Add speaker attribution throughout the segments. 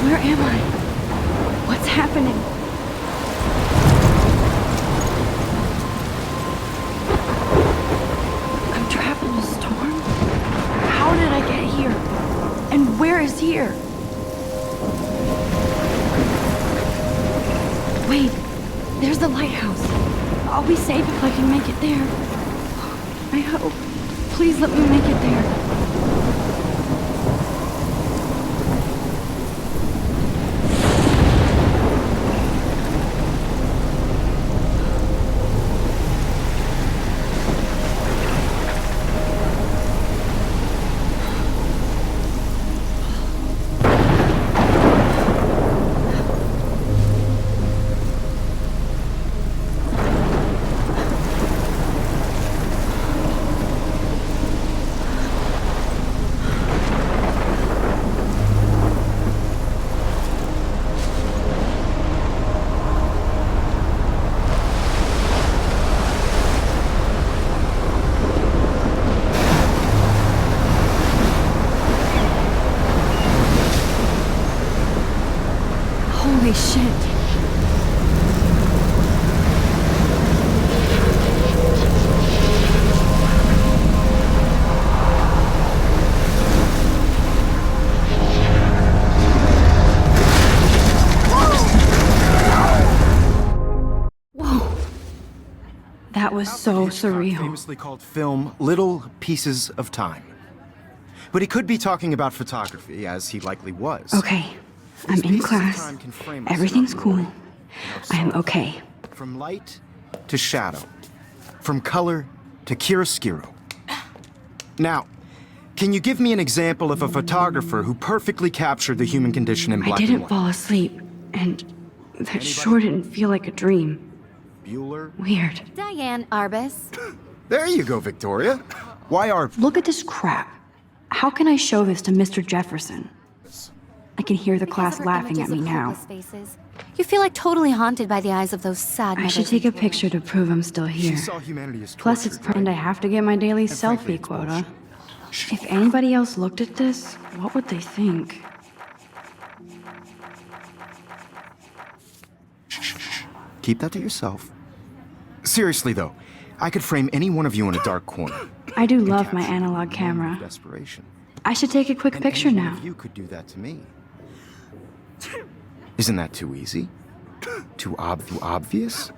Speaker 1: Where am I? What's happening? I'm trapped in a storm? How did I get here? And where is here? Wait, there's the lighthouse. I'll be safe if I can make it there. I hope. Please let me make it there. Holy shit. Whoa. That was so surreal.
Speaker 2: Famously called film Little Pieces of Time. But he could be talking about photography, as he likely was.
Speaker 1: Okay. I'm in class. Everything's cool. I am okay.
Speaker 2: From light to shadow. From color to chiaroscuro. Now, can you give me an example of a photographer who perfectly captured the human condition in black and white?
Speaker 1: I didn't fall asleep, and that sure didn't feel like a dream.
Speaker 2: Bueller?
Speaker 1: Weird.
Speaker 3: Diane Arbus.
Speaker 2: There you go, Victoria. Why are...
Speaker 1: Look at this crap. How can I show this to Mr. Jefferson? I can hear the class laughing at me now.
Speaker 3: You feel like totally haunted by the eyes of those sad
Speaker 1: I should take a picture to prove I'm still here. Plus, it's and I have to get my daily selfie quota. If anybody else looked at this, what would they think?
Speaker 2: Keep that to yourself. Seriously, though, I could frame any one of you in a dark corner.
Speaker 1: I do love my analog camera.
Speaker 2: Desperation.
Speaker 1: I should take a quick picture
Speaker 2: any
Speaker 1: now.
Speaker 2: one of you could do that to me. Isn't that too easy? Too obvious?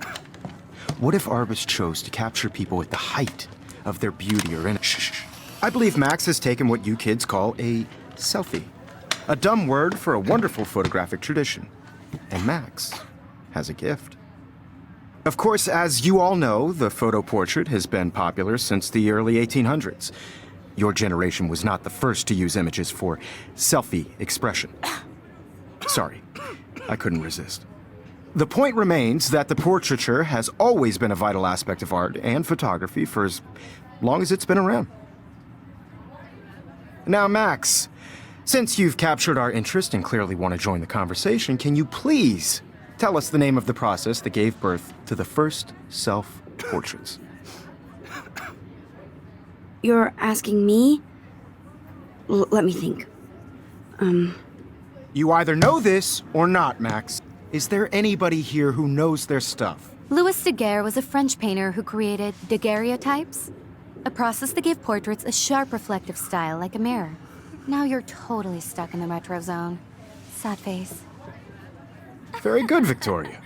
Speaker 2: What if Arbus chose to capture people at the height of their beauty or in... Shh. I believe Max has taken what you kids call a selfie. A dumb word for a wonderful photographic tradition. And Max has a gift. Of course, as you all know, the photo portrait has been popular since the early 1800s. Your generation was not the first to use images for selfie expression. Sorry, I couldn't resist. The point remains that the portraiture has always been a vital aspect of art and photography for as long as it's been around. Now, Max, since you've captured our interest and clearly want to join the conversation, can you please tell us the name of the process that gave birth to the first self-portraits?
Speaker 1: You're asking me? Let me think.
Speaker 2: You either know this or not, Max. Is there anybody here who knows their stuff?
Speaker 3: Louis Daguerre was a French painter who created daguerreotypes, a process that gave portraits a sharp reflective style like a mirror. Now you're totally stuck in the retro zone. Sad face.
Speaker 2: Very good, Victoria.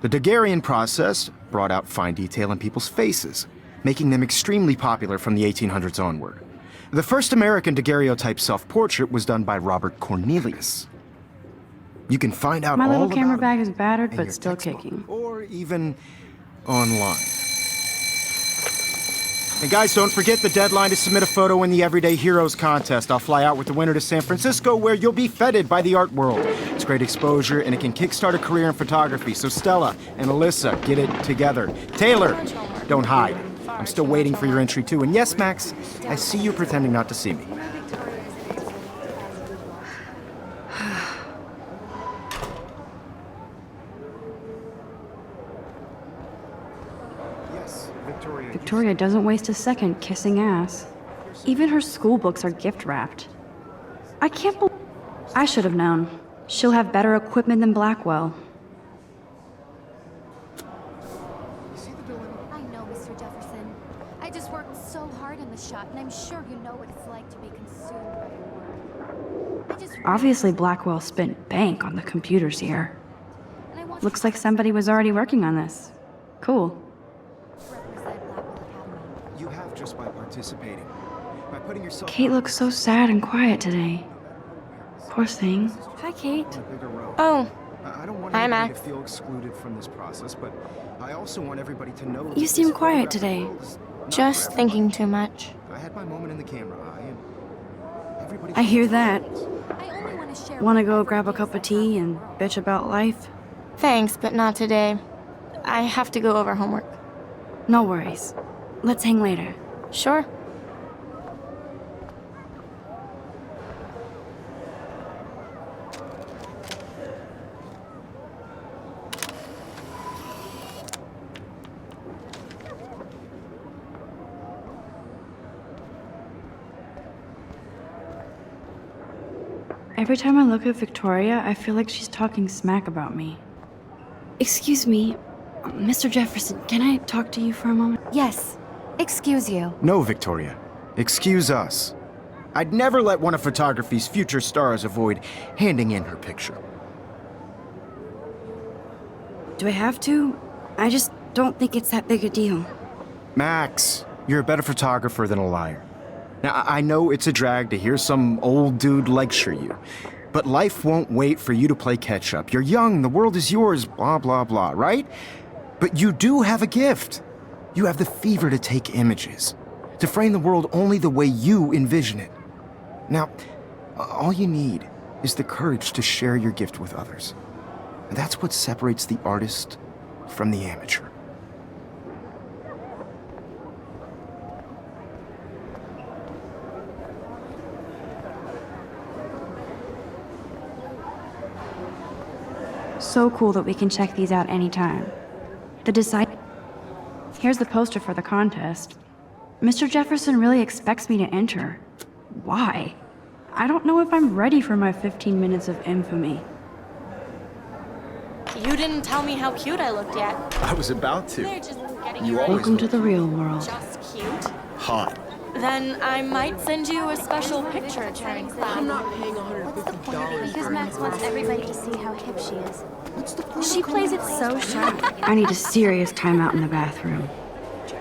Speaker 2: The Daguerrean process brought out fine detail in people's faces, making them extremely popular from the 1800s onward. The first American daguerreotype self-portrait was done by Robert Cornelius. You can find out all about
Speaker 1: My little camera bag is
Speaker 2: it
Speaker 1: battered,
Speaker 2: in
Speaker 1: but
Speaker 2: your
Speaker 1: still
Speaker 2: textbook,
Speaker 1: kicking.
Speaker 2: or even online. And guys, don't forget the deadline to submit a photo in the Everyday Heroes contest. I'll fly out with the winner to San Francisco, where you'll be feted by the art world. It's great exposure, and it can kickstart a career in photography. So Stella and Alyssa, get it together. Taylor, don't hide. I'm still waiting for your entry, too. And yes, Max, I see you pretending not to see me.
Speaker 1: Victoria doesn't waste a second kissing ass. Even her school books are gift wrapped. I can't believe... I should have known. She'll have better equipment than Blackwell.
Speaker 3: I know, Mr. Jefferson. I just worked so hard in the shop, and I'm sure you know what it's like to be consumed by your work. I just
Speaker 1: Obviously, Blackwell spent bank on the computers here.
Speaker 3: and I want
Speaker 1: Looks like somebody was already working on this. Cool.
Speaker 3: to represent Blackwell Academy.
Speaker 2: You have just by participating. By putting yourself
Speaker 1: Kate looks so sad and quiet today. Poor thing.
Speaker 4: Hi, Kate.
Speaker 2: on a bigger road.
Speaker 4: Oh,
Speaker 2: I don't want
Speaker 4: Hi,
Speaker 2: anybody
Speaker 4: Max.
Speaker 2: to feel excluded from this process, but I also want everybody to know that
Speaker 1: You
Speaker 2: this
Speaker 1: seem quiet
Speaker 2: photographic
Speaker 1: today.
Speaker 2: world is not
Speaker 4: just
Speaker 2: for
Speaker 4: thinking
Speaker 2: everybody.
Speaker 4: too much.
Speaker 2: I had my moment in the camera eye, and everybody.
Speaker 1: I hear that.
Speaker 3: I only want to share.
Speaker 1: Wanna go
Speaker 3: whatever
Speaker 1: grab a
Speaker 3: gives
Speaker 1: cup of
Speaker 3: that
Speaker 1: tea and
Speaker 3: world.
Speaker 1: bitch about life?
Speaker 4: Thanks, but not today. I have to go over homework.
Speaker 1: No worries. Let's hang later.
Speaker 4: Sure.
Speaker 1: Every time I look at Victoria, I feel like she's talking smack about me. Excuse me, Mr. Jefferson, can I talk to you for a moment?
Speaker 3: Yes. Excuse you.
Speaker 2: No, Victoria. Excuse us. I'd never let one of photography's future stars avoid handing in her picture.
Speaker 1: Do I have to? I just don't think it's that big a deal.
Speaker 2: Max, you're a better photographer than a liar. Now, I know it's a drag to hear some old dude lecture you, but life won't wait for you to play catch-up. You're young, the world is yours, blah, blah, blah, right? But you do have a gift. You have the fever to take images, to frame the world only the way you envision it. Now, all you need is the courage to share your gift with others. And that's what separates the artist from the amateur.
Speaker 1: So cool that we can check these out anytime. Here's the poster for the contest. Mr. Jefferson really expects me to enter. Why? I don't know if I'm ready for my 15 minutes of infamy.
Speaker 4: You didn't tell me how cute I looked yet.
Speaker 2: I was about to.
Speaker 4: They're just getting
Speaker 2: You
Speaker 4: you ready.
Speaker 2: always
Speaker 1: Welcome to the real world.
Speaker 4: Just cute.
Speaker 2: Hot.
Speaker 4: Then I might send you a special picture during class.
Speaker 3: Because Max wants everybody to see how hip she is.
Speaker 4: She plays it so sharp.
Speaker 1: I need a serious timeout in the bathroom.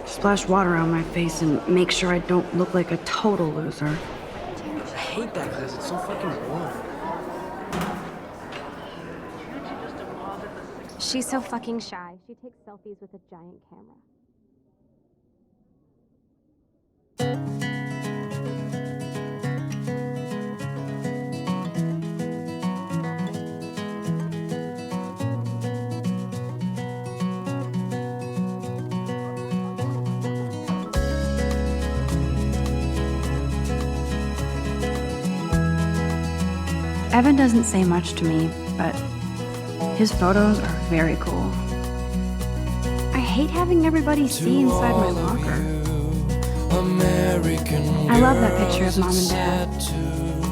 Speaker 1: Splash water on my face and make sure I don't look like a total loser.
Speaker 5: I hate that class. It's so fucking boring.
Speaker 6: She's so fucking shy. She takes selfies with a giant camera.
Speaker 1: Evan doesn't say much to me, but his photos are very cool. I hate having everybody see inside my locker. I love that picture of Mom and Dad.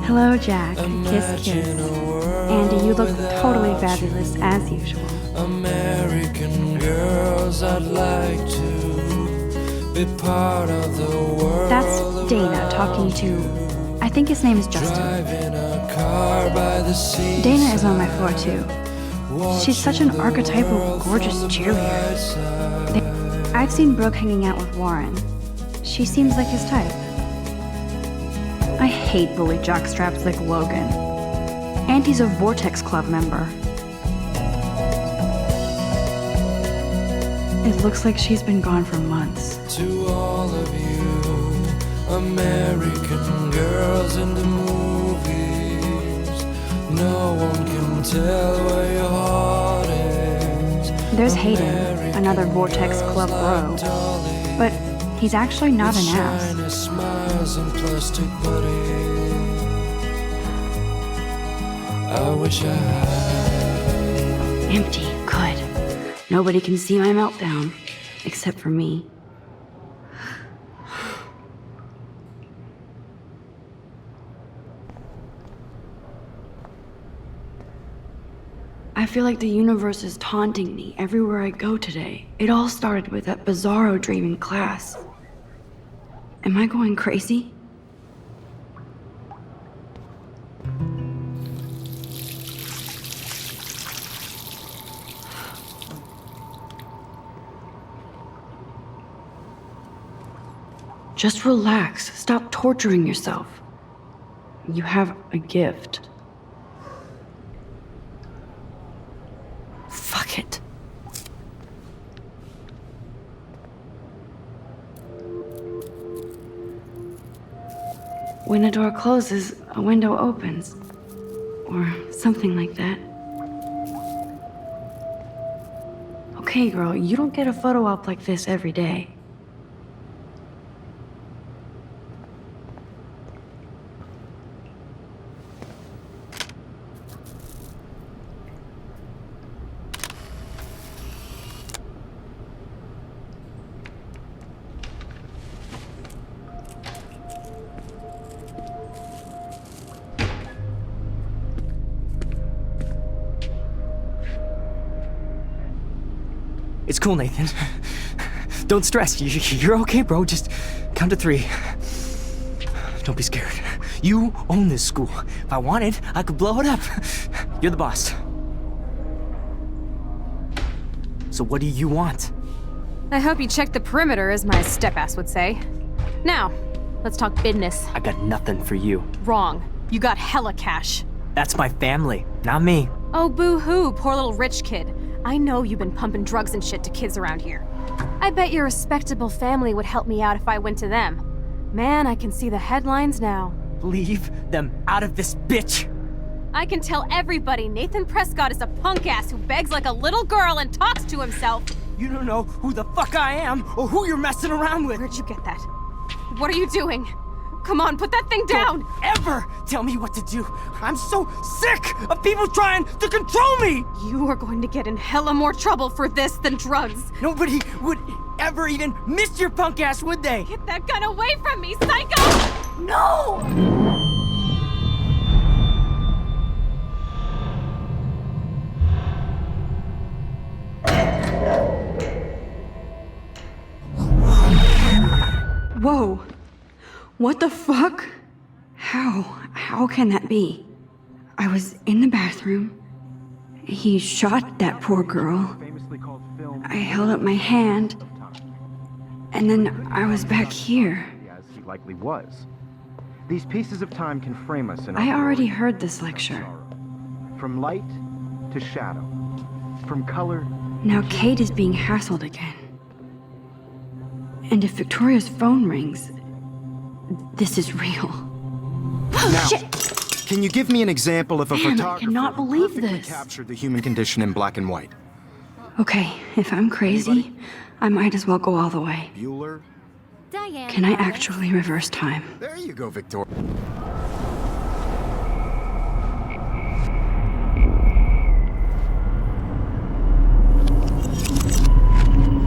Speaker 1: Hello, Jack. Kiss, kiss. Andy, you look totally fabulous, as usual.
Speaker 7: American girls, I'd like to be part of the world.
Speaker 1: That's Dana talking to... I think his name is Justin.
Speaker 7: Driving a car by the sea.
Speaker 1: Dana is on my floor, too. She's such an archetypal, gorgeous cheerleader. I've seen Brooke hanging out with Warren. She seems like his type. I hate bully jockstraps like Logan. And he's a Vortex Club member. It looks like she's been gone for months.
Speaker 7: To all of you, American girls in the movies. No one can tell where your heart is.
Speaker 1: There's Hayden, another Vortex Club bro. But he's actually not an ass.
Speaker 7: Shiny smiles and plastic buddies. I wish I had.
Speaker 1: Empty, good. Nobody can see my meltdown, except for me. I feel like the universe is taunting me everywhere I go today. It all started with that bizarro dream in class. Am I going crazy? Just relax. Stop torturing yourself. You have a gift. Fuck it. When a door closes, a window opens. Or something like that. Okay, girl, you don't get a photo op like this every day.
Speaker 5: It's cool, Nathan. Don't stress. You're okay, bro. Just count to 3. Don't be scared. You own this school. If I wanted, I could blow it up. You're the boss. So what do you want?
Speaker 8: I hope you checked the perimeter, as my step-ass would say. Now, let's talk business.
Speaker 5: I got nothing for you.
Speaker 8: Wrong. You got hella cash.
Speaker 5: That's my family, not me.
Speaker 8: Oh, boo-hoo, poor little rich kid. I know you've been pumping drugs and shit to kids around here. I bet your respectable family would help me out if I went to them. Man, I can see the headlines now.
Speaker 5: Leave them out of this bitch!
Speaker 8: I can tell everybody Nathan Prescott is a punk ass who begs like a little girl and talks to himself.
Speaker 5: You don't know who the fuck I am or who you're messing around with.
Speaker 8: Where'd you get that? What are you doing? Come on, put that thing down!
Speaker 5: Don't ever tell me what to do. I'm so sick of people trying to control me!
Speaker 8: You are going to get in hella more trouble for this than drugs.
Speaker 5: Nobody would ever even miss your punk ass, would they?
Speaker 8: Get that gun away from me, psycho!
Speaker 5: No!
Speaker 1: Whoa. What the fuck? How can that be? I was in the bathroom. He shot that poor girl. I held up my hand. And then I was back here.
Speaker 2: As he likely was. These pieces of time can frame us in
Speaker 1: I already heard this lecture.
Speaker 2: From light to shadow. From color.
Speaker 1: Now Kate is being hassled again. And if Victoria's phone rings, this is real.
Speaker 2: Now,
Speaker 1: Shit!
Speaker 2: can you give me an example of a
Speaker 1: Man, I
Speaker 2: photographer
Speaker 1: cannot
Speaker 2: who
Speaker 1: believe
Speaker 2: perfectly
Speaker 1: this.
Speaker 2: captured the human condition in black and white?
Speaker 1: Okay, if I'm crazy, I might as well go all the way.
Speaker 2: Bueller?
Speaker 3: Diane.
Speaker 1: Can I actually reverse time?
Speaker 2: There you go, Victoria.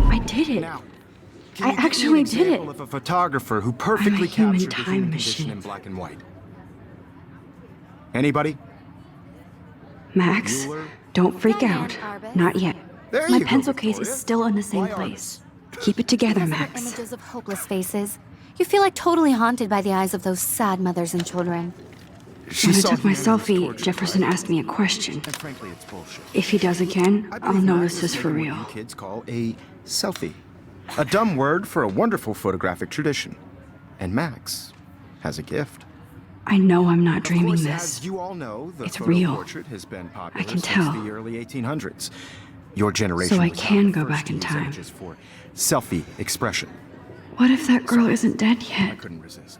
Speaker 1: I did it.
Speaker 2: Now,
Speaker 1: I actually did it.
Speaker 2: Of a photographer who perfectly
Speaker 1: human
Speaker 2: captured the
Speaker 1: time
Speaker 2: human condition
Speaker 1: machine.
Speaker 2: in black and white. Anybody?
Speaker 1: Max,
Speaker 2: Bueller?
Speaker 1: don't freak
Speaker 3: Diane
Speaker 1: out.
Speaker 3: Arbus.
Speaker 1: Not yet.
Speaker 2: There
Speaker 1: My
Speaker 2: you go,
Speaker 1: pencil case is
Speaker 2: Victoria.
Speaker 1: still in the same
Speaker 2: Why
Speaker 1: place. Keep it together, Max.
Speaker 3: Images of hopeless faces. You feel like totally haunted by the eyes of those sad mothers and children.
Speaker 2: She
Speaker 1: When I
Speaker 2: saw
Speaker 1: took my
Speaker 2: humanity as
Speaker 1: selfie,
Speaker 2: torture,
Speaker 1: Jefferson
Speaker 2: right?
Speaker 1: asked me a question.
Speaker 2: And frankly, it's bullshit.
Speaker 1: If he does again,
Speaker 2: I
Speaker 1: I'll
Speaker 2: believe
Speaker 1: know
Speaker 2: Max
Speaker 1: this is for
Speaker 2: taking
Speaker 1: real.
Speaker 2: what you kids call a selfie. A dumb word for a wonderful photographic tradition. And Max has a gift.
Speaker 1: I know I'm not
Speaker 2: Of
Speaker 1: dreaming
Speaker 2: course,
Speaker 1: this.
Speaker 2: as you all know, the
Speaker 1: It's
Speaker 2: photo
Speaker 1: real.
Speaker 2: portrait has been popular
Speaker 1: I can
Speaker 2: since
Speaker 1: tell.
Speaker 2: the early 1800s. Your generation
Speaker 1: So I
Speaker 2: was not
Speaker 1: can
Speaker 2: the
Speaker 1: go
Speaker 2: first
Speaker 1: back
Speaker 2: to
Speaker 1: in
Speaker 2: use
Speaker 1: time.
Speaker 2: images for selfie expression.
Speaker 1: What if that girl isn't dead
Speaker 2: I
Speaker 1: yet?
Speaker 2: couldn't resist.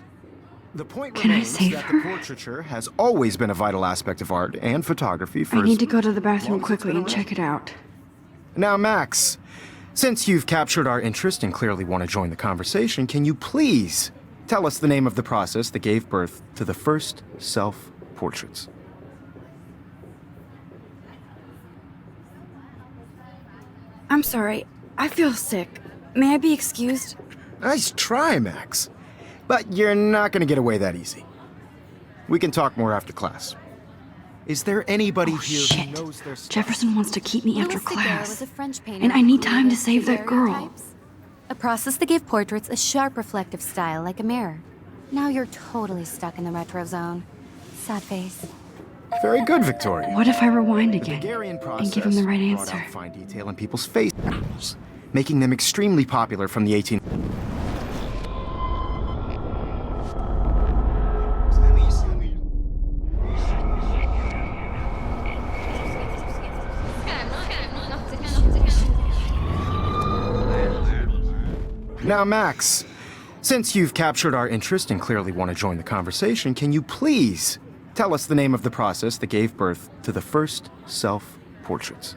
Speaker 2: The point
Speaker 1: Can I
Speaker 2: remains
Speaker 1: save
Speaker 2: that
Speaker 1: her?
Speaker 2: the portraiture has always been a vital aspect of art and photography for
Speaker 1: I need
Speaker 2: as
Speaker 1: to go to the bathroom
Speaker 2: long as it's
Speaker 1: quickly
Speaker 2: been
Speaker 1: and check it out.
Speaker 2: Now, Max, since you've captured our interest and clearly want to join the conversation, can you please tell us the name of the process that gave birth to the first self-portraits?
Speaker 1: I'm sorry. I feel sick. May I be excused?
Speaker 2: Nice try, Max. But you're not going to get away that easy. We can talk more after class. Is there anybody here
Speaker 1: Shit.
Speaker 2: who knows their stuff?
Speaker 1: Jefferson wants to keep me after
Speaker 3: Louis Daguerre
Speaker 1: class.
Speaker 3: was a French painter
Speaker 1: And I
Speaker 3: who
Speaker 1: need time to
Speaker 3: created
Speaker 1: save that girl.
Speaker 3: daguerreotypes, a process that gave portraits a sharp reflective style like a mirror. Now you're totally stuck in the retro zone. Sad face.
Speaker 2: Very good, Victoria.
Speaker 1: What if I rewind
Speaker 2: The
Speaker 1: again
Speaker 2: Daguerrean process
Speaker 1: and give him the right
Speaker 2: brought
Speaker 1: answer?
Speaker 2: out fine detail in people's faces, making them extremely popular from the 18... Now, Max, since you've captured our interest and clearly want to join the conversation, can you please tell us the name of the process that gave birth to the first self-portraits?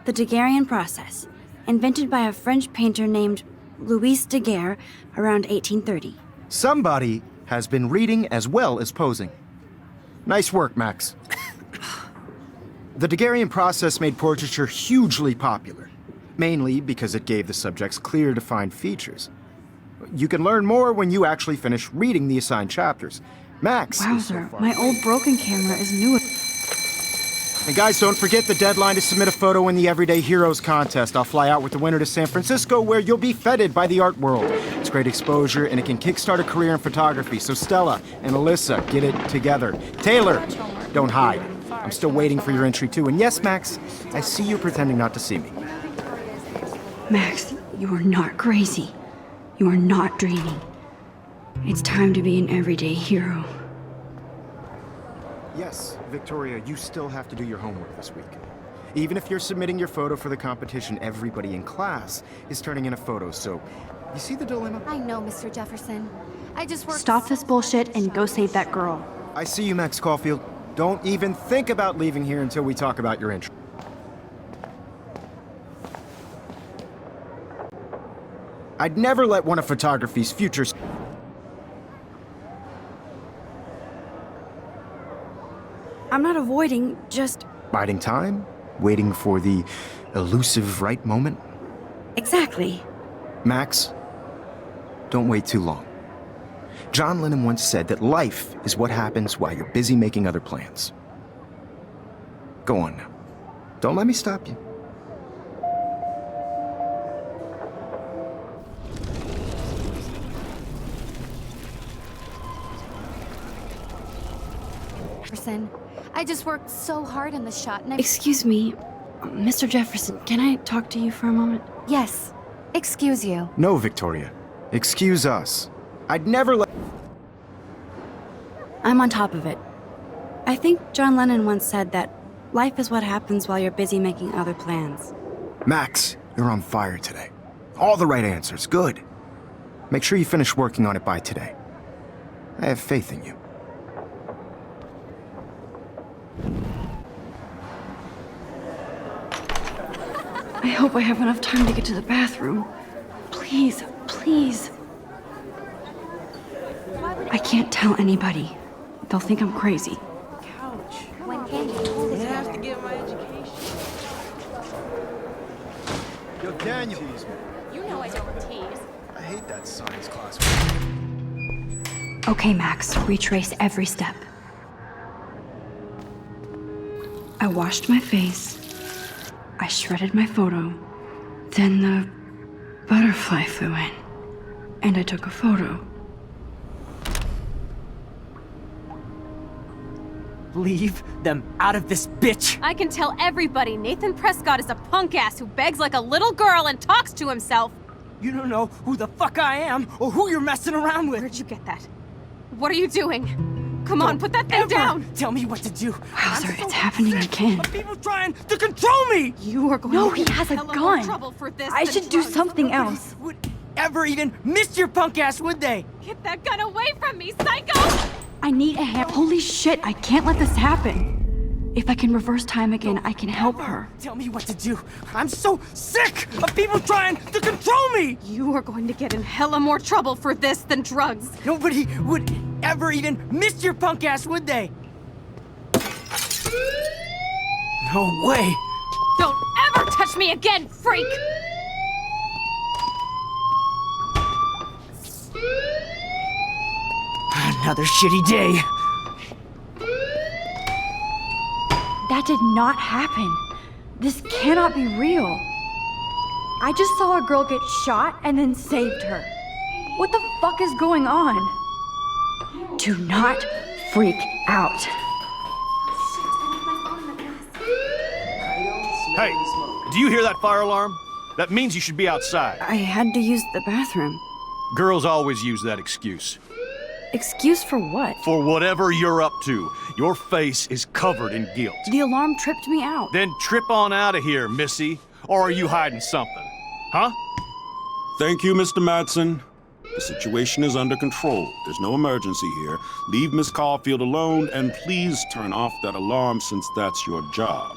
Speaker 9: The Daguerrean process, invented by a French painter named Louis Daguerre around 1830.
Speaker 2: Somebody has been reading as well as posing. Nice work, Max. The Daguerrean process made portraiture hugely popular, mainly because it gave the subjects clear, defined features. You can learn more when you actually finish reading the assigned chapters. Max is so
Speaker 1: Wowzer,
Speaker 2: far-
Speaker 1: my old broken camera is new.
Speaker 2: And guys, don't forget the deadline to submit a photo in the Everyday Heroes contest. I'll fly out with the winner to San Francisco, where you'll be feted by the art world. It's great exposure, and it can kickstart a career in photography. So Stella and Alyssa, get it together. Taylor, don't hide. I'm still waiting for your entry too. And yes, Max, I see you pretending not to see me.
Speaker 1: Max, you are not crazy. You are not dreaming. It's time to be an everyday hero.
Speaker 2: Yes, Victoria, you still have to do your homework this week. Even if you're submitting your photo for the competition, everybody in class is turning in a photo, so you see the dilemma?
Speaker 3: I know, Mr. Jefferson. I just worked.
Speaker 1: Stop this bullshit and go save that girl.
Speaker 2: I see you, Max Caulfield. Don't even think about leaving here until we talk about your entry. I'd never let one of photography's futures...
Speaker 9: I'm not avoiding, just
Speaker 2: Biding time? Waiting for the elusive right moment?
Speaker 9: exactly.
Speaker 2: Max, don't wait too long. John Lennon once said that life is what happens while you're busy making other plans. Go on now. Don't let me stop you.
Speaker 3: Jefferson. I just worked so hard on the shot and I...
Speaker 1: Excuse me, Mr. Jefferson, can I talk to you for a moment?
Speaker 3: Yes. Excuse you.
Speaker 2: No, Victoria. Excuse us. I'd never let...
Speaker 9: I'm on top of it. I think John Lennon once said that life is what happens while you're busy making other plans.
Speaker 2: Max, you're on fire today. All the right answers. Good. Make sure you finish working on it by today. I have faith in you.
Speaker 1: I hope I have enough time to get to the bathroom. Please, please. I can't tell anybody. They'll think I'm crazy.
Speaker 3: When can you?
Speaker 10: I have to get my education.
Speaker 2: Yo, Daniel.
Speaker 4: You know I don't tease.
Speaker 2: I hate that science class.
Speaker 1: Okay, Max, retrace every step. I washed my face. I shredded my photo. Then the butterfly flew in. And I took a photo.
Speaker 5: Leave them out of this bitch!
Speaker 8: I can tell everybody Nathan Prescott is a punk ass who begs like a little girl and talks to himself.
Speaker 5: You don't know who the fuck I am or who you're messing around with.
Speaker 8: Where'd you get that? What are you doing? Come on, put that thing
Speaker 5: Ever
Speaker 8: down!
Speaker 5: Tell me what to do.
Speaker 1: Wowzer,
Speaker 5: I'm so
Speaker 1: it's happening
Speaker 5: sick
Speaker 1: again.
Speaker 5: of people trying to control me.
Speaker 8: You are going
Speaker 1: No,
Speaker 8: to
Speaker 1: he
Speaker 8: get
Speaker 1: has a
Speaker 8: hella more
Speaker 1: gun.
Speaker 8: trouble for this
Speaker 1: I
Speaker 8: than
Speaker 1: should do
Speaker 8: drugs.
Speaker 1: something else.
Speaker 5: Would ever even miss your punk ass, would they?
Speaker 8: Get that gun away from me, psycho!
Speaker 1: I need a hand. Holy shit, I can't let this happen. If I can reverse time again, I can help her.
Speaker 5: Tell me what to do. I'm so sick of people trying to control me.
Speaker 8: You are going to get in hella more trouble for this than drugs.
Speaker 5: Nobody would ever even miss your punk ass, would they? No way.
Speaker 8: Don't ever touch me again, freak!
Speaker 5: Another shitty day.
Speaker 1: That did not happen. This cannot be real. I just saw a girl get shot and then saved her. What the fuck is going on? Do not freak out.
Speaker 10: Hey, do you hear that fire alarm? That means you should be outside.
Speaker 9: I had to use the bathroom.
Speaker 10: Girls always use that excuse.
Speaker 9: Excuse for what?
Speaker 10: For whatever you're up to. Your face is covered in guilt.
Speaker 9: The alarm tripped me out.
Speaker 10: Then trip on out of here, missy. Or are you hiding something? Huh?
Speaker 11: Thank you, Mr. Madsen. The situation is under control. There's no emergency here. Leave Miss Caulfield alone, and please turn off that alarm since that's your job.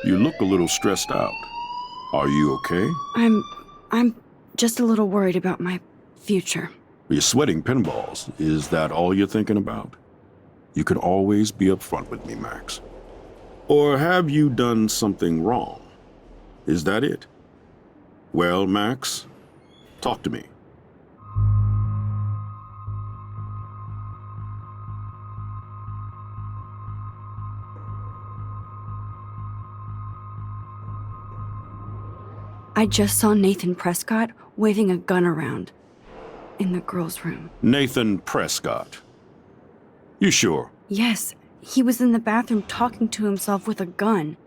Speaker 11: You look a little stressed out. Are you okay?
Speaker 9: I'm just a little worried about my future.
Speaker 11: You're sweating pinballs. Is that all you're thinking about? You can always be upfront with me, Max. Or have you done something wrong? Is that it? Well, Max, talk to me.
Speaker 9: I just saw Nathan Prescott waving a gun around in the girls' room.
Speaker 11: Nathan Prescott. You sure?
Speaker 9: Yes, he was in the bathroom talking to himself with a gun.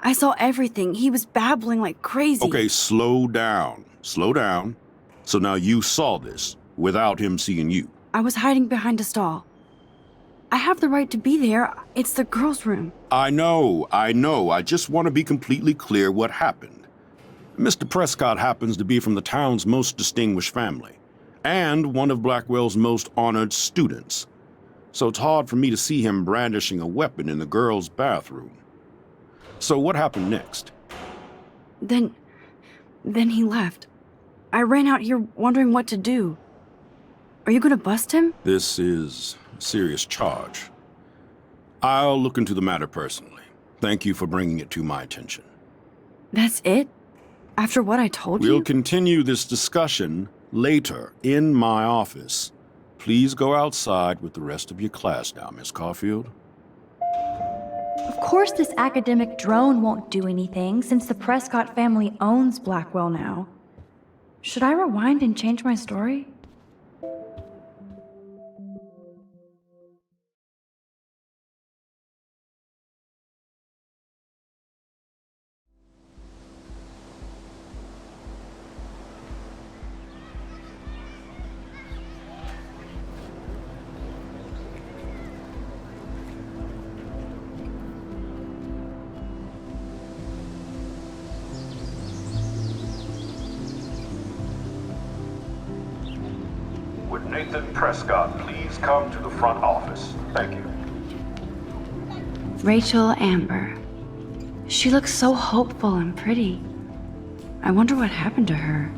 Speaker 9: I saw everything. He was babbling like crazy.
Speaker 11: Okay, slow down. Slow down. So now you saw this without him seeing you.
Speaker 9: I was hiding behind a stall. I have the right to be there. It's the girls' room.
Speaker 11: I know. I just want to be completely clear what happened. Mr. Prescott happens to be from the town's most distinguished family, and one of Blackwell's most honored students. So it's hard for me to see him brandishing a weapon in the girls' bathroom. So what happened next?
Speaker 9: Then he left. I ran out here wondering what to do. Are you gonna bust him?
Speaker 11: This is a serious charge. I'll look into the matter personally. Thank you for bringing it to my attention.
Speaker 9: That's it? After what I told you?
Speaker 11: We'll continue this discussion later in my office. Please go outside with the rest of your class now, Miss Caulfield.
Speaker 6: Of course this academic drone won't do anything since the Prescott family owns Blackwell now. Should I rewind and change my story?
Speaker 11: Would Nathan Prescott please come to the front office? Thank you.
Speaker 1: Rachel Amber. She looks so hopeful and pretty. I wonder what happened to her.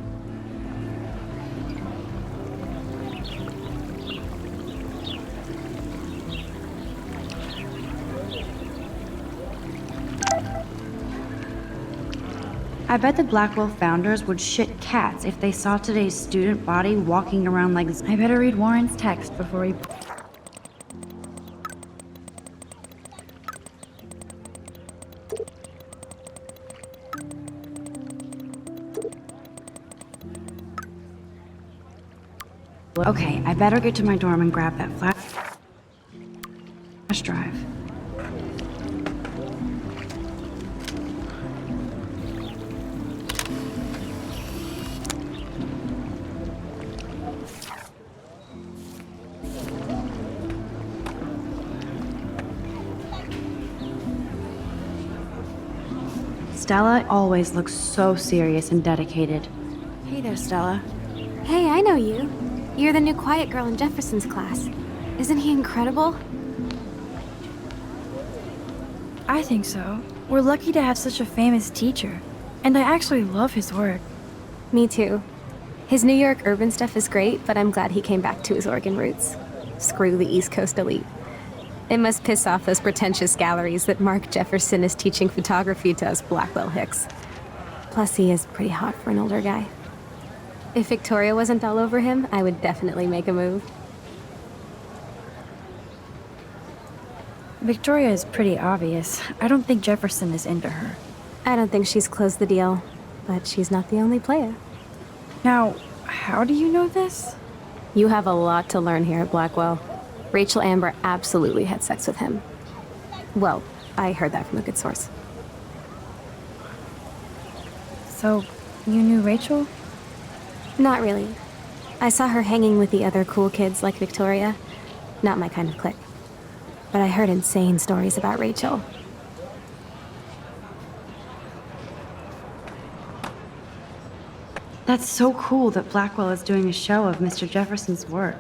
Speaker 1: I bet the Blackwell founders would shit cats if they saw today's student body walking around like this. I better read Warren's text before he... Okay, I better get to my dorm and grab that flash drive. Stella always looks so serious and dedicated.
Speaker 9: Hey there, Stella.
Speaker 8: Hey, I know you. You're the new quiet girl in Jefferson's class. Isn't he incredible?
Speaker 1: I think so. We're lucky to have such a famous teacher. And I actually love his work.
Speaker 8: Me too. His New York urban stuff is great, but I'm glad he came back to his Oregon roots. Screw the East Coast elite. It must piss off those pretentious galleries that Mark Jefferson is teaching photography to us Blackwell hicks. Plus, he is pretty hot for an older guy. If Victoria wasn't all over him, I would definitely make a move.
Speaker 6: Victoria is pretty obvious. I don't think Jefferson is into her.
Speaker 8: I don't think she's closed the deal, but she's not the only player.
Speaker 6: Now, how do you know this?
Speaker 8: You have a lot to learn here at Blackwell. Rachel Amber absolutely had sex with him. Well, I heard that from a good source.
Speaker 6: So, you knew Rachel?
Speaker 8: Not really. I saw her hanging with the other cool kids like Victoria. Not my kind of clique. But I heard insane stories about Rachel.
Speaker 6: That's so cool that Blackwell is doing a show of Mr. Jefferson's work.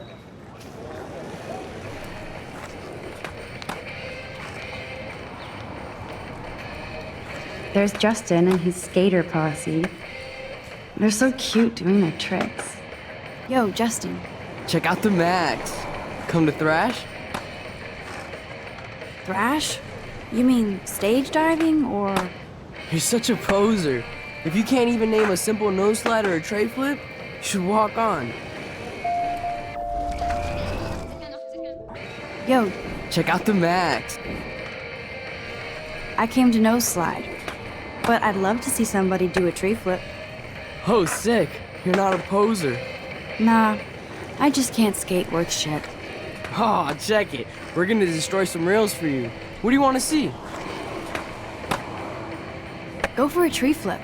Speaker 6: There's Justin and his skater posse. They're so cute doing their tricks. Yo, Justin.
Speaker 5: Check out the Max. Come to thrash?
Speaker 6: Thrash? You mean stage diving, or...?
Speaker 5: You're such a poser. If you can't even name a simple nose slide or a tray flip, you should walk on.
Speaker 6: Yo.
Speaker 5: Check out the Max.
Speaker 6: I came to nose slide, but I'd love to see somebody do a tree flip.
Speaker 5: Oh, sick. You're not a poser.
Speaker 6: Nah, I just can't skate worth shit.
Speaker 5: Oh, check it. We're gonna destroy some rails for you. What do you want to see?
Speaker 6: Go for a tree flip.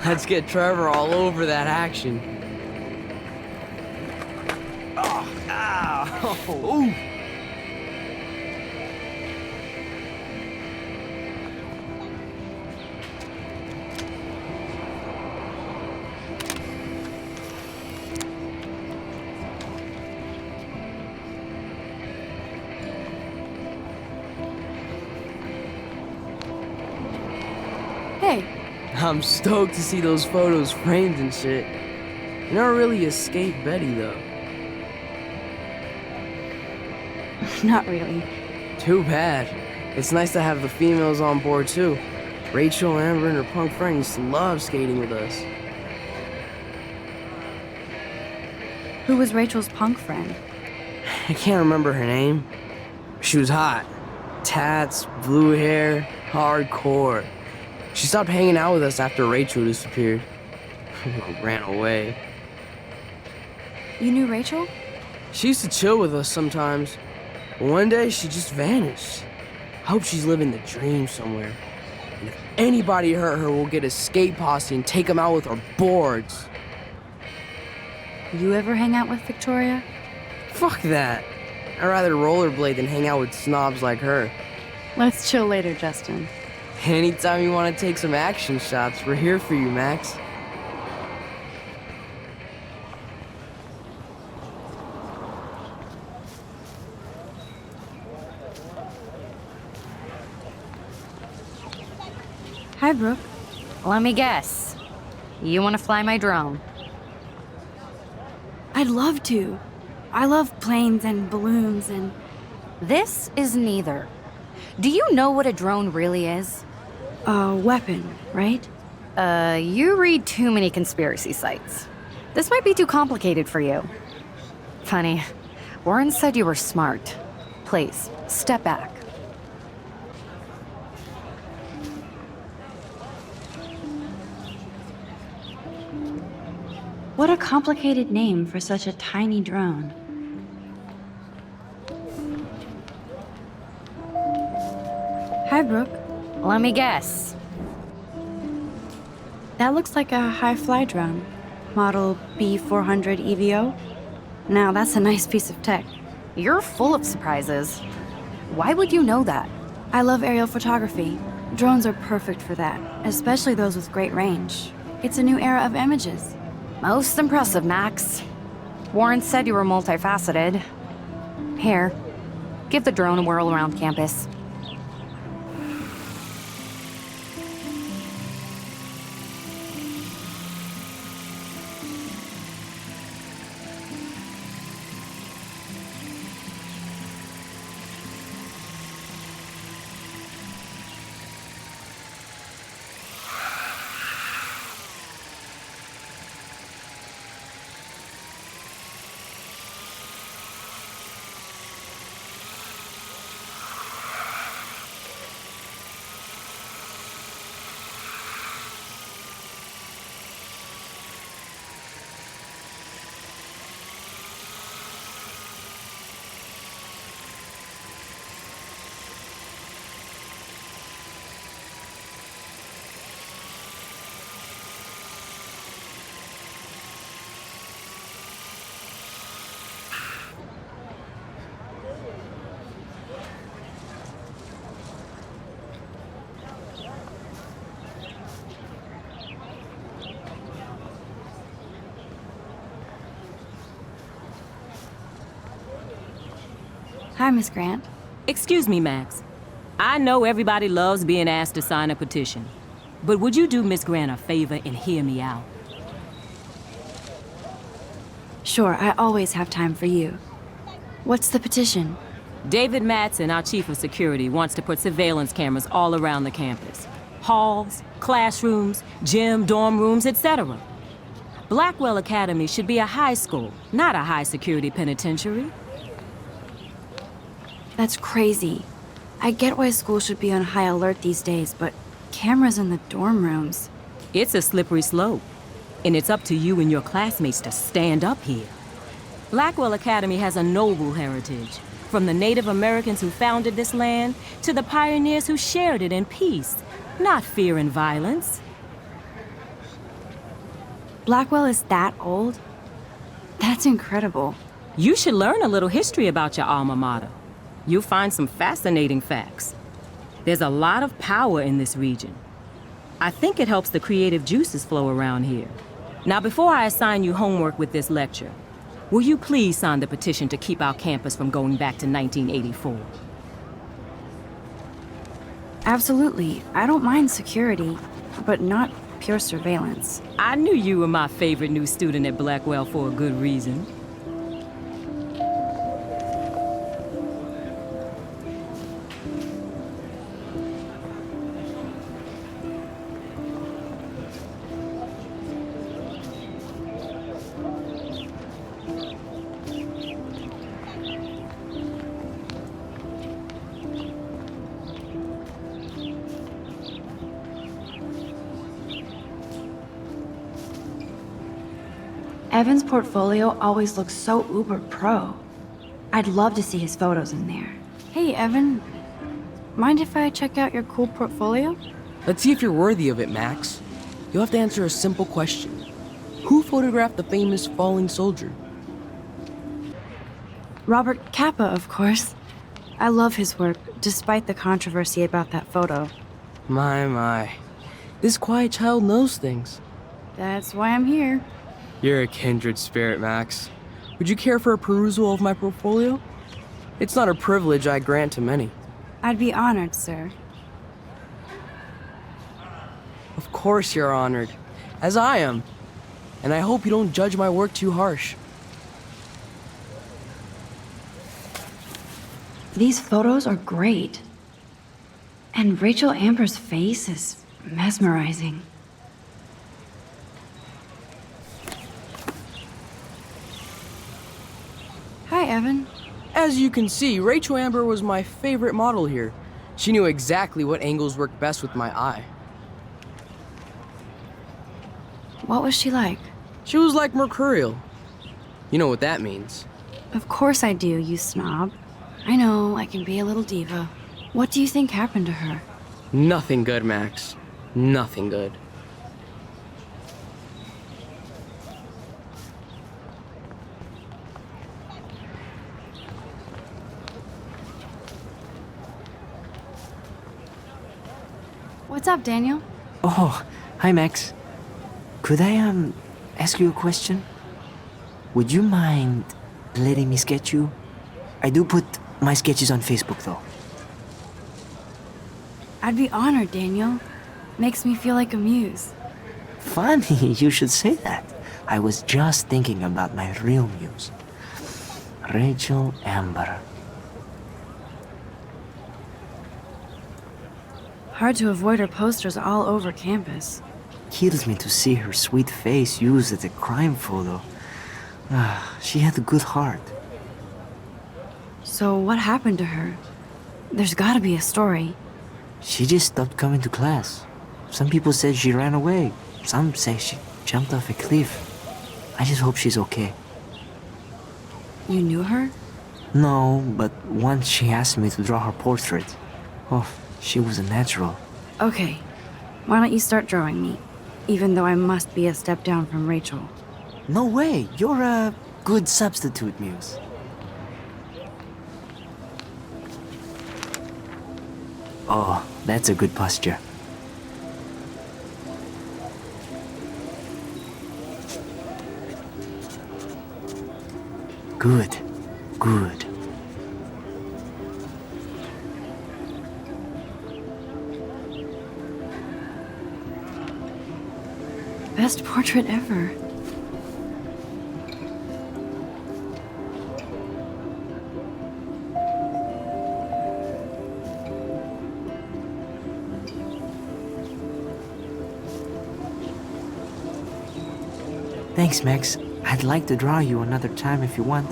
Speaker 5: Let's get Trevor all over that action. Oh, ow! Ooh.
Speaker 6: Hey.
Speaker 5: I'm stoked to see those photos framed and shit. You're not really a skate Betty, though.
Speaker 6: Not really.
Speaker 5: Too bad. It's nice to have the females on board, too. Rachel, Amber, and her punk friend used to love skating with us.
Speaker 6: Who was Rachel's punk friend?
Speaker 5: I can't remember her name. She was hot. Tats, blue hair, hardcore. She stopped hanging out with us after Rachel disappeared. Ran away.
Speaker 6: You knew Rachel?
Speaker 5: She used to chill with us sometimes. But one day, she just vanished. I hope she's living the dream somewhere. And if anybody hurt her, we'll get a skate posse and take them out with our boards.
Speaker 6: You ever hang out with Victoria?
Speaker 5: Fuck that. I'd rather rollerblade than hang out with snobs like her.
Speaker 6: Let's chill later, Justin.
Speaker 5: Anytime you want to take some action shots, we're here for you, Max.
Speaker 6: Hi, Brooke.
Speaker 3: Let me guess. You want to fly my drone?
Speaker 6: I'd love to. I love planes and balloons and...
Speaker 3: This is neither. Do you know what a drone really is?
Speaker 6: A weapon, right?
Speaker 3: You read too many conspiracy sites. This might be too complicated for you. Funny. Warren said you were smart. Please, step back.
Speaker 6: What a complicated name for such a tiny drone. Hi, Brooke.
Speaker 3: Let me guess.
Speaker 6: That looks like a high-fly drone. Model B400 EVO. Now, that's a nice piece of tech.
Speaker 3: You're full of surprises. Why would you know that?
Speaker 6: I love aerial photography. Drones are perfect for that, especially those with great range. It's a new era of images.
Speaker 3: Most impressive, Max. Warren said you were multifaceted. Here, give the drone a whirl around campus.
Speaker 9: Hi, Miss Grant.
Speaker 12: Excuse me, Max. I know everybody loves being asked to sign a petition, but would you do Miss Grant a favor and hear me out?
Speaker 9: Sure, I always have time for you. What's the petition?
Speaker 12: David Madsen, our chief of security, wants to put surveillance cameras all around the campus. Halls, classrooms, gym, dorm rooms, etc. Blackwell Academy should be a high school, not a high-security penitentiary.
Speaker 9: That's crazy. I get why school should be on high alert these days, but cameras in the dorm rooms.
Speaker 12: It's a slippery slope, and it's up to you and your classmates to stand up here. Blackwell Academy has a noble heritage, from the Native Americans who founded this land to the pioneers who shared it in peace, not fear and violence.
Speaker 9: Blackwell is that old? That's incredible.
Speaker 12: You should learn a little history about your alma mater. You'll find some fascinating facts. There's a lot of power in this region. I think it helps the creative juices flow around here. Now, before I assign you homework with this lecture, will you please sign the petition to keep our campus from going back to 1984?
Speaker 9: Absolutely. I don't mind security, but not pure surveillance.
Speaker 12: I knew you were my favorite new student at Blackwell for a good reason.
Speaker 6: Evan's portfolio always looks so uber pro. I'd love to see his photos in there.
Speaker 9: Hey, Evan. Mind if I check out your cool portfolio?
Speaker 5: Let's see if you're worthy of it, Max. You'll have to answer a simple question. Who photographed the famous falling soldier?
Speaker 6: Robert Capa, of course. I love his work, despite the controversy about that photo.
Speaker 5: My. This quiet child knows things.
Speaker 9: That's why I'm here.
Speaker 5: You're a kindred spirit, Max. Would you care for a perusal of my portfolio? It's not a privilege I grant to many.
Speaker 9: I'd be honored, sir.
Speaker 5: Of course you're honored, as I am. And I hope you don't judge my work too harsh.
Speaker 6: These photos are great. And Rachel Amber's face is mesmerizing.
Speaker 9: Hi, Evan.
Speaker 5: As you can see, Rachel Amber was my favorite model here. She knew exactly what angles worked best with my eye.
Speaker 9: What was she like?
Speaker 5: She was like mercurial. You know what that means.
Speaker 9: Of course I do, you snob. I know, I can be a little diva. What do you think happened to her?
Speaker 5: Nothing good, Max. Nothing good.
Speaker 9: What's up, Daniel?
Speaker 13: Oh, hi, Max. Could I, ask you a question? Would you mind letting me sketch you? I do put my sketches on Facebook, though.
Speaker 9: I'd be honored, Daniel. Makes me feel like a muse.
Speaker 13: Funny, you should say that. I was just thinking about my real muse. Rachel Amber.
Speaker 9: Hard to avoid her posters all over campus.
Speaker 13: Kills me to see her sweet face used as a crime photo. She had a good heart.
Speaker 9: So what happened to her? There's gotta be a story.
Speaker 13: She just stopped coming to class. Some people said she ran away. Some say she jumped off a cliff. I just hope she's okay.
Speaker 9: You knew her?
Speaker 13: No, but once she asked me to draw her portrait. Oh, she was a natural.
Speaker 9: Okay. Why don't you start drawing me? Even though I must be a step down from Rachel.
Speaker 13: No way. You're a good substitute, Muse. Oh, that's a good posture. Good. Good.
Speaker 9: Best portrait ever.
Speaker 13: Thanks, Max. I'd like to draw you another time if you want.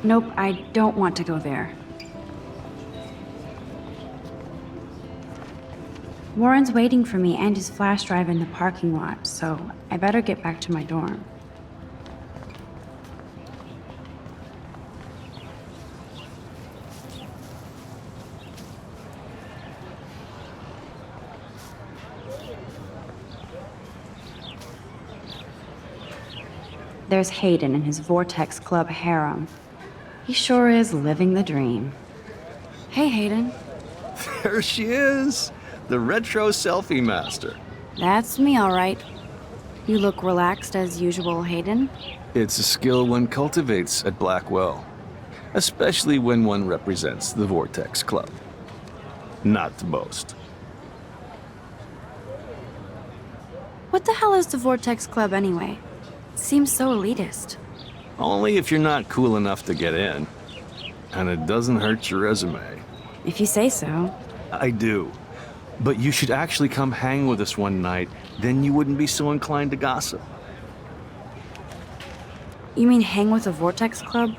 Speaker 9: Nope, I don't want to go there. Warren's waiting for me and his flash drive in the parking lot, so I better get back to my dorm. There's Hayden and his Vortex Club harem. He sure is living the dream. Hey, Hayden.
Speaker 10: There she is, the retro selfie master.
Speaker 9: That's me, all right. You look relaxed as usual, Hayden.
Speaker 10: It's a skill one cultivates at Blackwell, especially when one represents the Vortex Club. Not to boast.
Speaker 9: What the hell is the Vortex Club anyway? Seems so elitist.
Speaker 10: Only if you're not cool enough to get in. And it doesn't hurt your resume.
Speaker 9: If you say so.
Speaker 10: I do. But you should actually come hang with us one night, then you wouldn't be so inclined to gossip.
Speaker 9: You mean hang with the Vortex Club?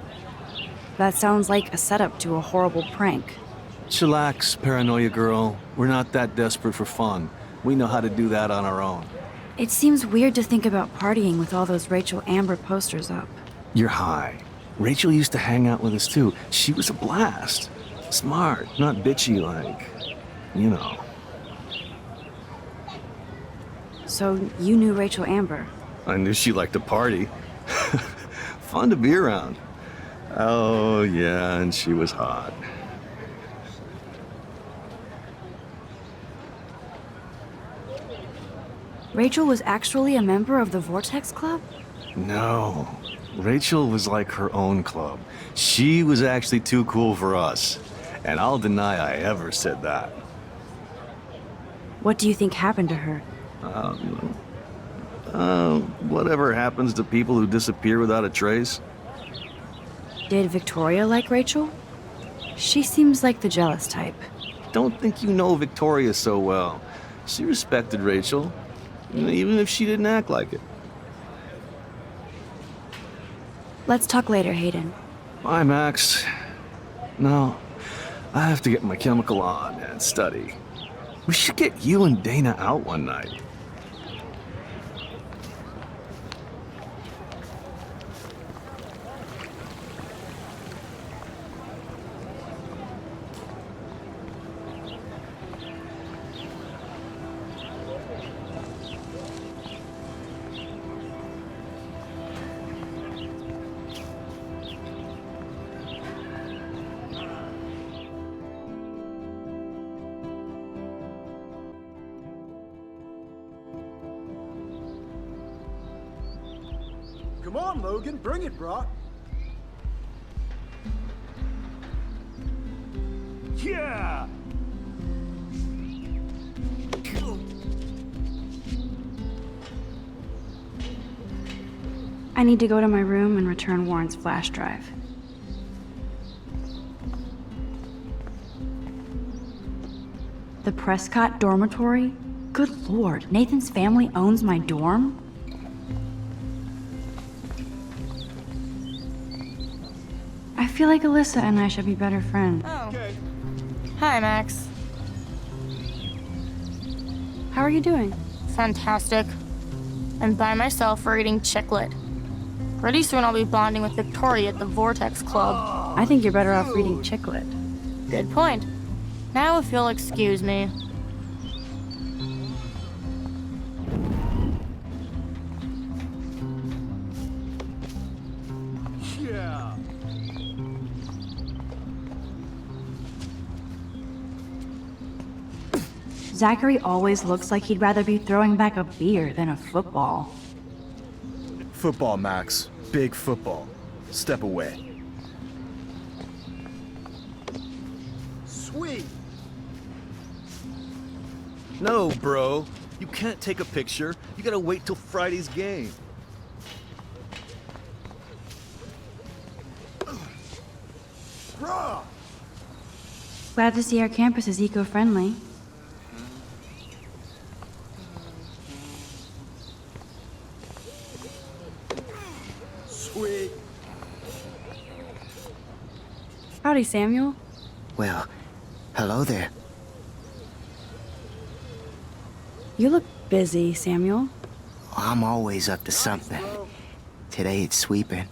Speaker 9: That sounds like a setup to a horrible prank.
Speaker 10: Chillax, paranoia girl. We're not that desperate for fun. We know how to do that on our own.
Speaker 9: It seems weird to think about partying with all those Rachel Amber posters up.
Speaker 10: You're high. Rachel used to hang out with us too. She was a blast. Smart, not bitchy like, you know.
Speaker 9: So you knew Rachel Amber?
Speaker 10: I knew she liked to party. Fun to be around. Oh, yeah, and she was hot.
Speaker 9: Rachel was actually a member of the Vortex Club?
Speaker 10: No. Rachel was like her own club. She was actually too cool for us. And I'll deny I ever said that.
Speaker 9: What do you think happened to her?
Speaker 10: Whatever happens to people who disappear without a trace.
Speaker 9: Did Victoria like Rachel? She seems like the jealous type.
Speaker 10: Don't think you know Victoria so well. She respected Rachel, even if she didn't act like it.
Speaker 9: Let's talk later, Hayden.
Speaker 10: Bye, Max. No, I have to get my chemical on and study. We should get you and Dana out one night.
Speaker 14: Come on, Logan, bring it, brah. Yeah!
Speaker 9: I need to go to my room and return Warren's flash drive. The Prescott dormitory? Good lord, Nathan's family owns my dorm? I feel like Alyssa and I should be better friends.
Speaker 4: Oh. Okay. Hi, Max.
Speaker 9: How are you doing?
Speaker 4: Fantastic. I'm by myself reading Chicklet. Pretty soon I'll be bonding with Victoria at the Vortex Club.
Speaker 9: I think you're better off reading Chicklet.
Speaker 4: Good point. Now if you'll excuse me.
Speaker 14: Yeah.
Speaker 6: Zachary always looks like he'd rather be throwing back a beer than a football.
Speaker 15: Football, Max. Big football. Step away.
Speaker 14: Sweet.
Speaker 15: No, bro. You can't take a picture. You gotta wait till Friday's game.
Speaker 14: Bruh.
Speaker 6: Glad to see our campus is eco-friendly.
Speaker 14: Sweet.
Speaker 6: Howdy, Samuel.
Speaker 13: Well, hello there.
Speaker 6: You look busy, Samuel.
Speaker 13: I'm always up to something. Today it's sweeping,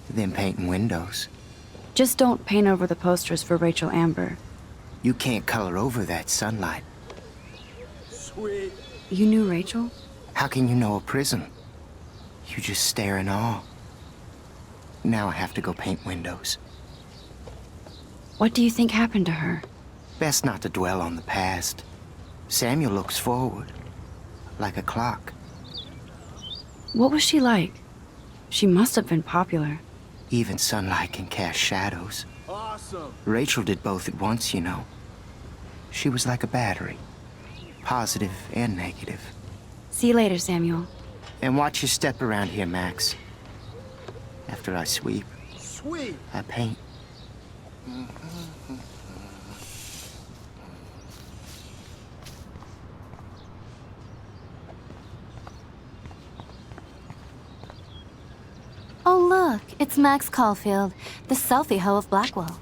Speaker 13: then painting windows.
Speaker 6: Just don't paint over the posters for Rachel Amber.
Speaker 13: You can't color over that sunlight.
Speaker 14: Sweet.
Speaker 6: You knew Rachel?
Speaker 13: How can you know a prison? You just stare in awe. Now I have to go paint windows.
Speaker 6: What do you think happened to her?
Speaker 13: Best not to dwell on the past. Samuel looks forward, like a clock.
Speaker 6: What was she like? She must have been popular.
Speaker 13: Even sunlight can cast shadows.
Speaker 14: Awesome.
Speaker 13: Rachel did both at once, you know. She was like a battery, positive and negative.
Speaker 6: See you later, Samuel.
Speaker 13: And watch your step around here, Max. After I sweep,
Speaker 14: Sweet.
Speaker 13: I paint.
Speaker 3: Oh, look, it's Max Caulfield, the selfie hoe of Blackwell.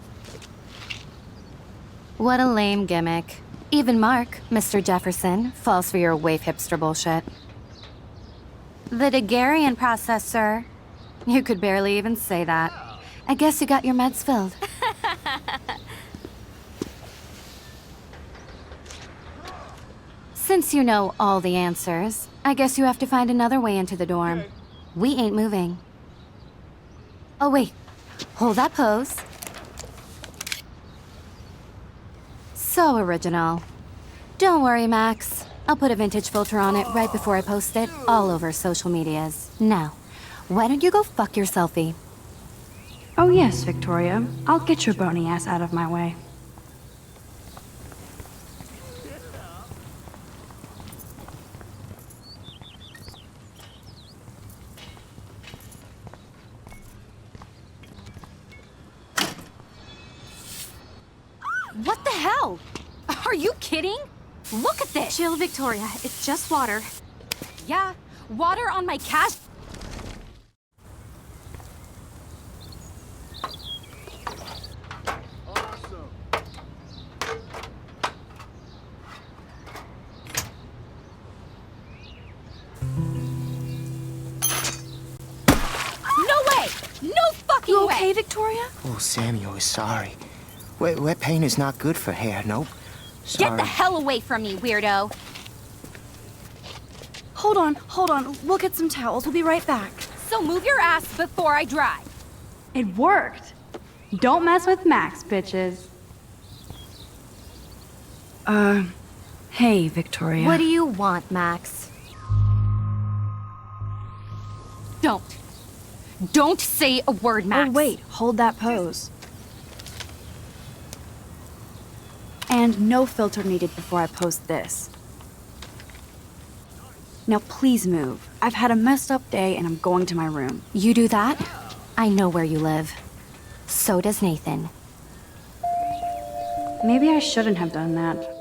Speaker 3: What a lame gimmick. Even Mark, Mr. Jefferson, falls for your wave hipster bullshit. The Daguerrean process, sir. You could barely even say that. I guess you got your meds filled. Since you know all the answers, I guess you have to find another way into the dorm. We ain't moving. Oh, wait. Hold that pose. So original. Don't worry, Max. I'll put a vintage filter on it right before I post it all over social medias. Now, why don't you go fuck your selfie?
Speaker 6: Oh yes, Victoria. I'll get your bony ass out of my way.
Speaker 3: What the hell? Are you kidding? Look at this! Chill, Victoria. It's just water. Yeah, water on my cash.
Speaker 14: Awesome.
Speaker 3: No way! No fucking
Speaker 6: You
Speaker 3: way!
Speaker 6: okay, Victoria?
Speaker 13: Oh, Samuel is sorry. Wet paint is not good for hair, nope. Sorry.
Speaker 3: Get the hell away from me, weirdo!
Speaker 6: Hold on. We'll get some towels. We'll be right back.
Speaker 3: So move your ass before I dry.
Speaker 6: It worked. Don't mess with Max, bitches. Hey, Victoria.
Speaker 3: What do you want, Max? Don't say a word, Max.
Speaker 6: Oh, wait. Hold that pose. And no filter needed before I post this. Now please move. I've had a messed up day and I'm going to my room.
Speaker 3: You do that? I know where you live. So does Nathan.
Speaker 6: Maybe I shouldn't have done that.